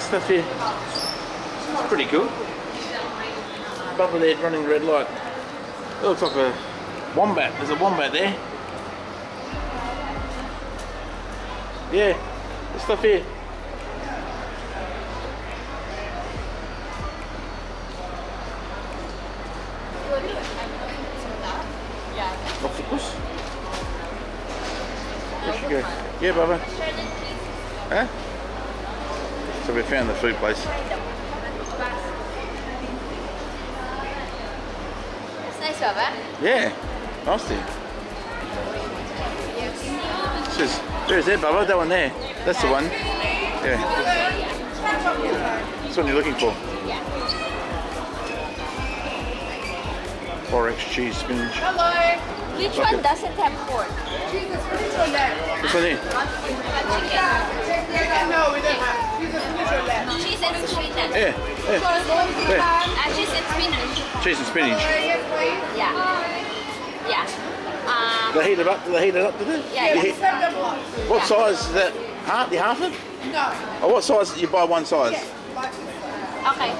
stuff here. It's pretty cool. Bubba there running the red light. It looks like a wombat. There's a wombat there. Yeah, there's stuff here. Octopus? Where should we go? Yeah, Bubba. Huh? So we found the food place. It's nice, Baba. Yeah, nice there. There's that, Bubba, that one there. That's the one. Yeah. That's what you're looking for. Borax, cheese, spinach. Hello. Which one doesn't have pork? This one here. No, we don't have. Cheese and spinach. Yeah. Where? Cheese and spinach. Cheese and spinach. Yeah. Yeah. Do they heat it up? Do they heat it up? Do they? Yeah. What size is that? Half? You half it? No. Oh, what size? You buy one size? Okay.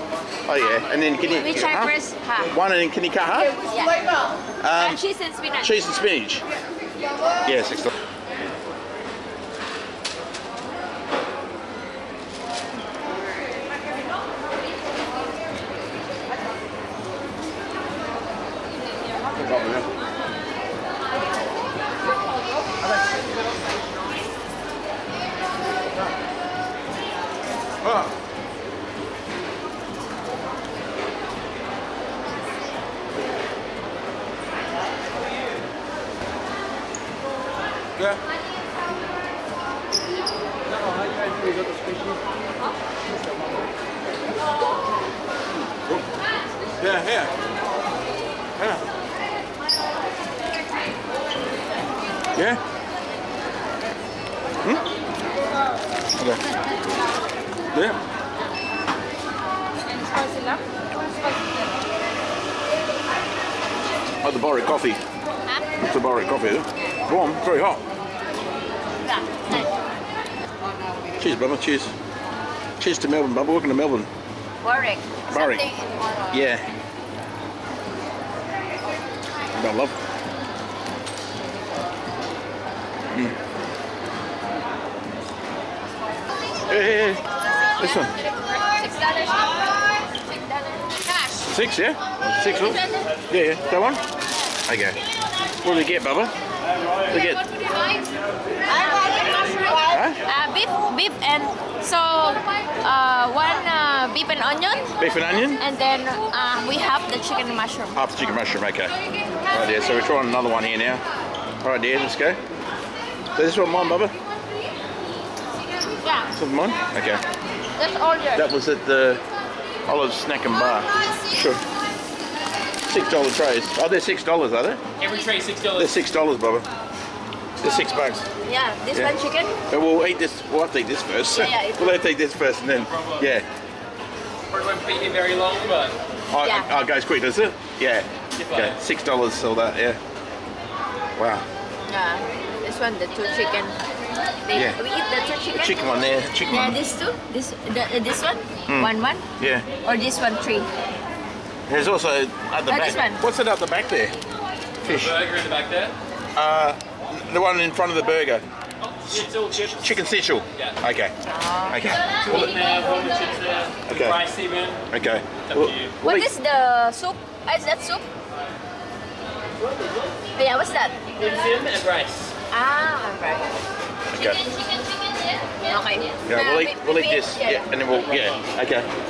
Oh yeah. And then can you? Which I press half. One, and then can you cut half? Yeah. Cheese and spinach. Cheese and spinach. Yeah, $6. Yeah. Yeah, here. Yeah. Yeah? Hmm? Okay. Yeah. Oh, the Borrick coffee. It's the Borrick coffee, is it? Warm, very hot. Cheers, brother, cheers. Cheers to Melbourne, Bubba. Welcome to Melbourne. Borrick. Borrick. Yeah. I love. Hey. This one. $6. Cash. 6, yeah? 6 look. Yeah. That one? Okay. What do they get, Bubba? They get. What would you like? Huh? Beef and so one beef and onion, Beef and onion? and then we have the chicken and mushroom. Half the chicken mushroom, okay. Right there, so we're trying another one here now. Right there, let's go. So this one mine, Bubba? Yeah, This one's mine? Okay. that's all yours. That was at the Olive Snack and Bar. Sure. $6 trays. Oh, they're $6, are they? Every tray $6. They're $6, Bubba. They're $6. Yeah, this Yeah. one chicken. But we'll eat this. We'll have to eat this first. Yeah, we'll have to eat this first, and then yeah. Probably won't be here very long, but Yeah. It goes quick, does it? Yeah. Okay. $6 all that. Yeah. Wow. Yeah, this one the two chicken. Yeah. We eat the two chicken. The chicken one there. Chicken Yeah, one. this two. This one. One. Yeah. Or this one 3. There's also at the back. This one. What's it at the back there? Fish. burger in the back there. The one in front of the burger. It's all chips. Chicken schnitzel. Yeah. Okay. Okay. Chicken there, warm chips there. Okay. Rice even. Okay. It's up to you. What is the soup? Is that soup? Yeah, what's that? Dim sum and rice. Right. Okay. Okay. Yeah, we'll eat this. Yeah, and then we'll okay.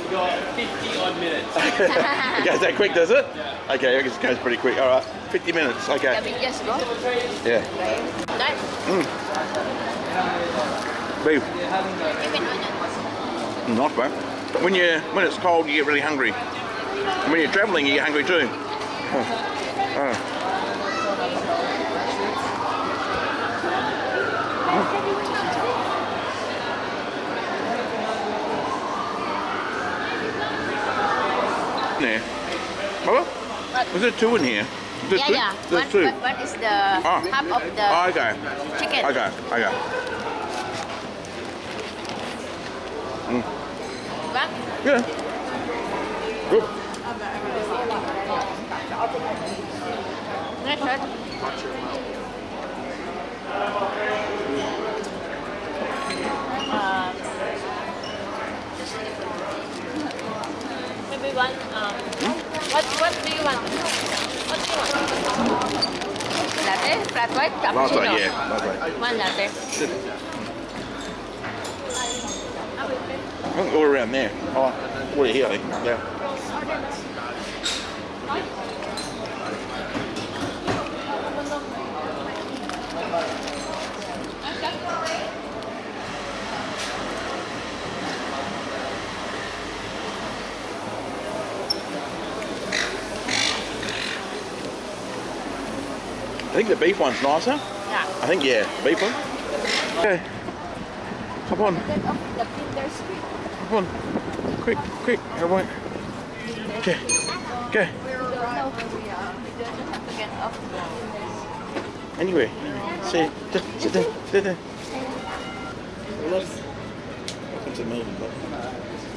You got 50 odd minutes. It goes that quick, does it? Yeah. Okay, I guess it goes pretty quick. All right, 50 minutes. Okay. Yeah, we just go. Yeah. Nice. Beef. Even onions. Nice, man. But when it's cold, you get really hungry. And when you're travelling, you get hungry too. There. Bubba? Was there 2 in here? There's two? Yeah. There's 2. One is the half of the Okay. chicken. Okay. want? Yeah. Good. Nice, right? Maybe one. What do you want? What do you want? Latte, flat white, cappuccino. Latte, yeah. Latte. One latte. I think all around there. Oh, what here? Yeah. I think the beef one's nicer. Yeah. I think, yeah, beef one. Okay. Hop on. Get off the Kinder Street. Hop on. Quick, quick. I won't. Okay. Okay. We don't know where we are. We just have to get off the Anyway. Sit there. Sit there. Welcome to Melbourne, but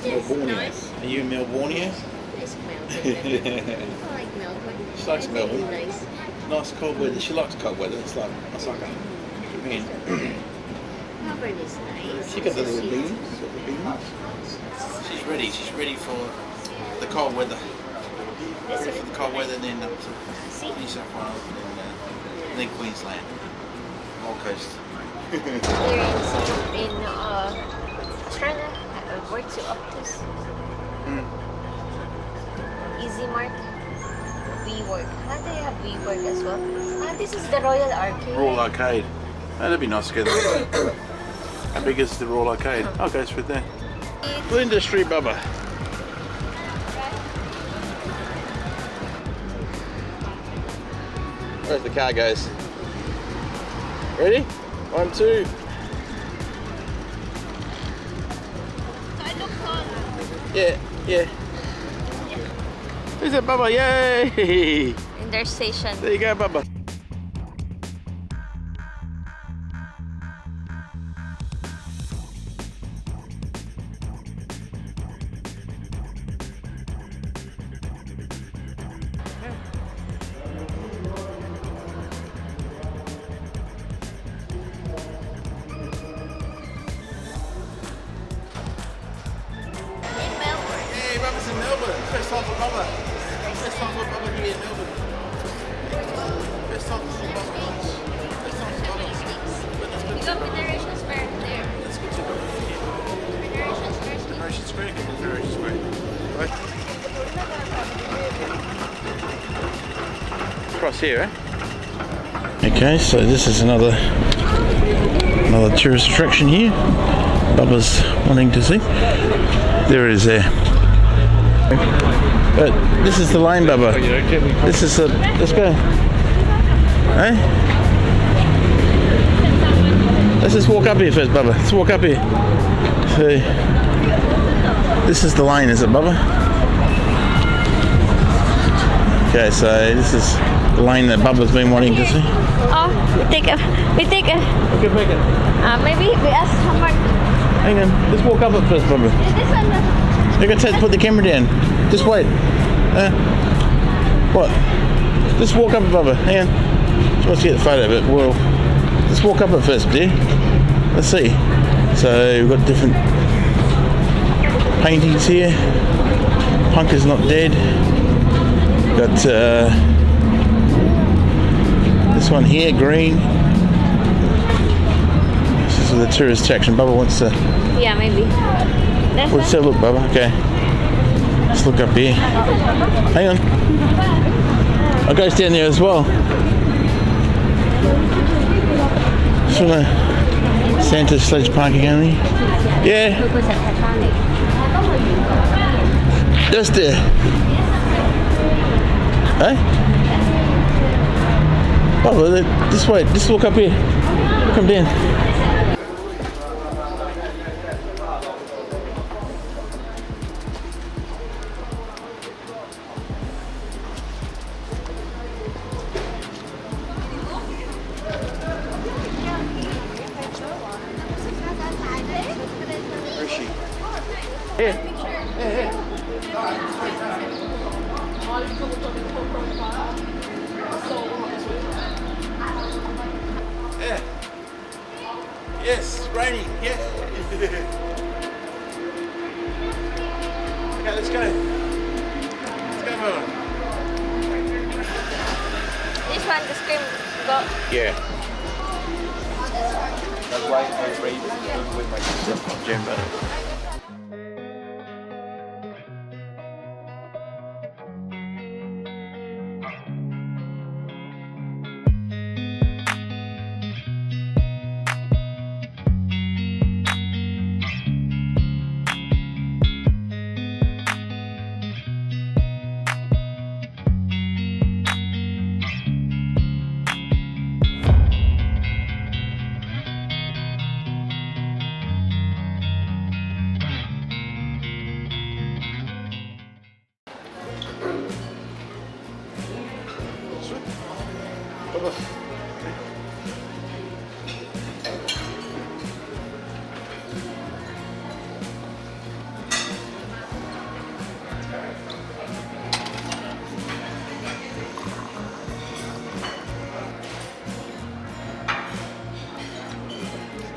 Melbourne. Are you in Melbourne? It's Melbourne. I like Melbourne. She likes It's Melbourne. really nice. Nice cold weather. She likes cold weather. It's like a man. Melbourne is nice. She got the It's little sweet. beans. She's ready. She's ready for the cold weather. Ready for the cold weather, and then up to New South Wales, and then Queensland, Gold Coast. Here in Australia, I work to Optus. Easy Mart. WeWork. They have WeWork as well. This is the Royal Arcade. Royal Arcade. That'd be nice to get there. How big is the Royal Arcade? I'll go through there. Flinders Street, Bubba. Where's the car goes? Ready? 1, 2. Yeah, yeah. Is it Bubba? Yay! In their station. There you go, Bubba. Hey, Bubba's in Melbourne. First time for Bubba. First time for Bubba to be in Melbourne. First time for Bubba. First time for Bubba. But that's You good. got Federation Square there. That's good too. Federation Square. Federation Square. Federation Square. Right. Across here, eh? Okay, so this is another tourist attraction here. Bubba's wanting to see. There it is there. But this is the lane, Bubba. This is the. Let's go. Hey? Let's just walk up here first, Bubba. Let's walk up here. So, this is the lane, is it, Bubba? Okay, so this is the lane that Bubba's been wanting to see. Oh, we take a. Okay, make it. Maybe we ask someone. Hang on. Let's walk up it first, Bubba. Is this one? They're going to put the camera down. Just wait. What? Just walk up it, Bubba. Hang on. She wants to get the photo, but we'll just walk up it first, dear. Let's see. So we've got different paintings here. Punk is not dead. Got this one here, green. This is the tourist section. Bubba wants to. Yeah, maybe. This Let's have a look, Bubba. Okay. Let's look up here. Hang on. I'll go down there as well. Just wanna Santa sledge parking only. Yeah. Just there. Hey? Oh, just wait. Just walk up here. Come down. Where is she? Here. Yeah. Yes, it's raining. Yeah. Okay, let's go. Let's go, Melbourne. This one, the screen got. Yeah. That's why I read with my gym.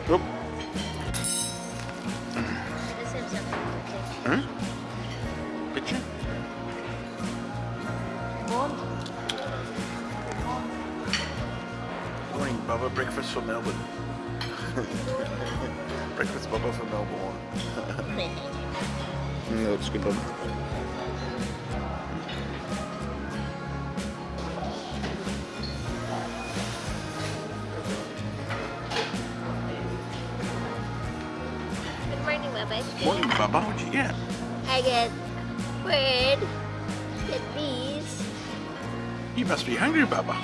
Yep. Huh? Picture? Morning, Bubba. Breakfast for Melbourne. Breakfast Bubba for Melbourne. Looks good, Bubba. Morning, Bubba. What'd you get? I get bread, get these. You must be hungry, Bubba.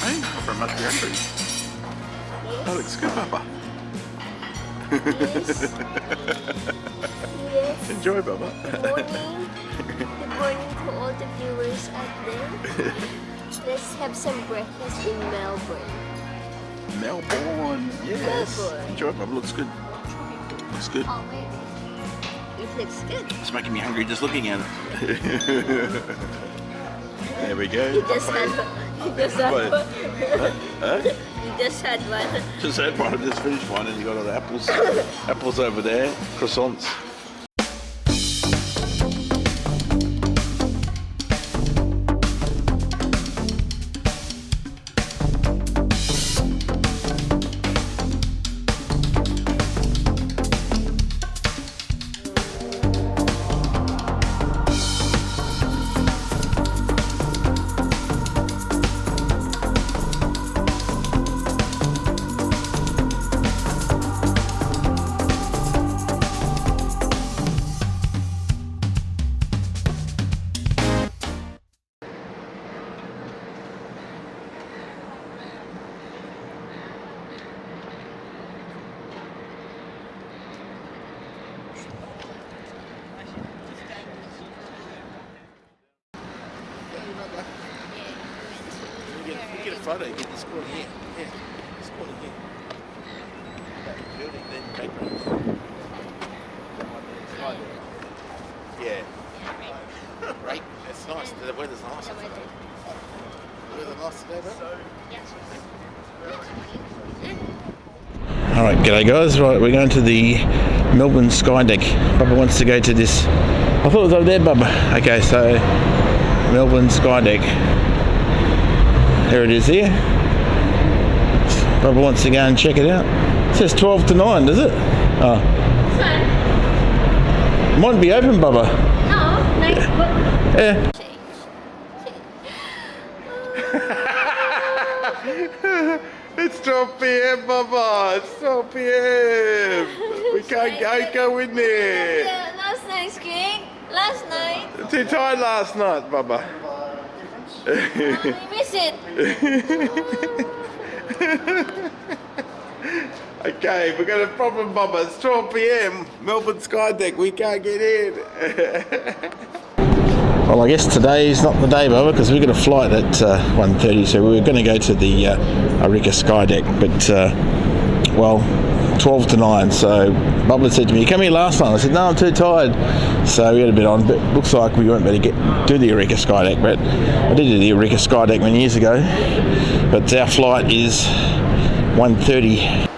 Hey, Bubba must be hungry. That looks good, Bubba. Yes. Enjoy, Bubba. Good morning. Good morning to all the viewers out there. Let's have some breakfast in Melbourne. Melbourne, yes. Melbourne. Enjoy, Bubba. Looks good. Looks good. Oh, wait. It looks good. It's making me hungry just looking at it. There we go. You just had What? Huh? You just had one. Just had one. I just finished one, and you got all the apples. Apples over there. Croissants. Get a photo, get this corner here. Yeah, this corner here. That building, then background. Yeah. Right, that's nice. The weather's nice. The weather's nice today, bro? Alright, g'day guys. Right, we're going to the Melbourne Skydeck. Bubba wants to go to this. I thought it was over there, Bubba. Okay, so Melbourne Skydeck. There it is here. Bubba wants to go and check it out. It says 12 to 9, does it? Oh. Sun. Might be open, Bubba. No, like what? Yeah. It's 12 p.m, Bubba. It's 12 p.m. We can't go in there. Yeah, last night's cake. Last night. Too tired last night, Bubba. You miss it. Okay, we've got a problem, Bubba. It's 12 p.m. Melbourne Skydeck. We can't get in. Well, I guess today's not the day, Bubba, because we've got a flight at 1:30, so we were going to go to the Hosier Skydeck, but well, 12 to 9. So Bubba said to me, "Come here last time." I said, "No, I'm too tired." So we had a bit on, but looks like we weren't going to do the Eureka Skydeck. But I did do the Eureka Skydeck many years ago. But our flight is 1:30.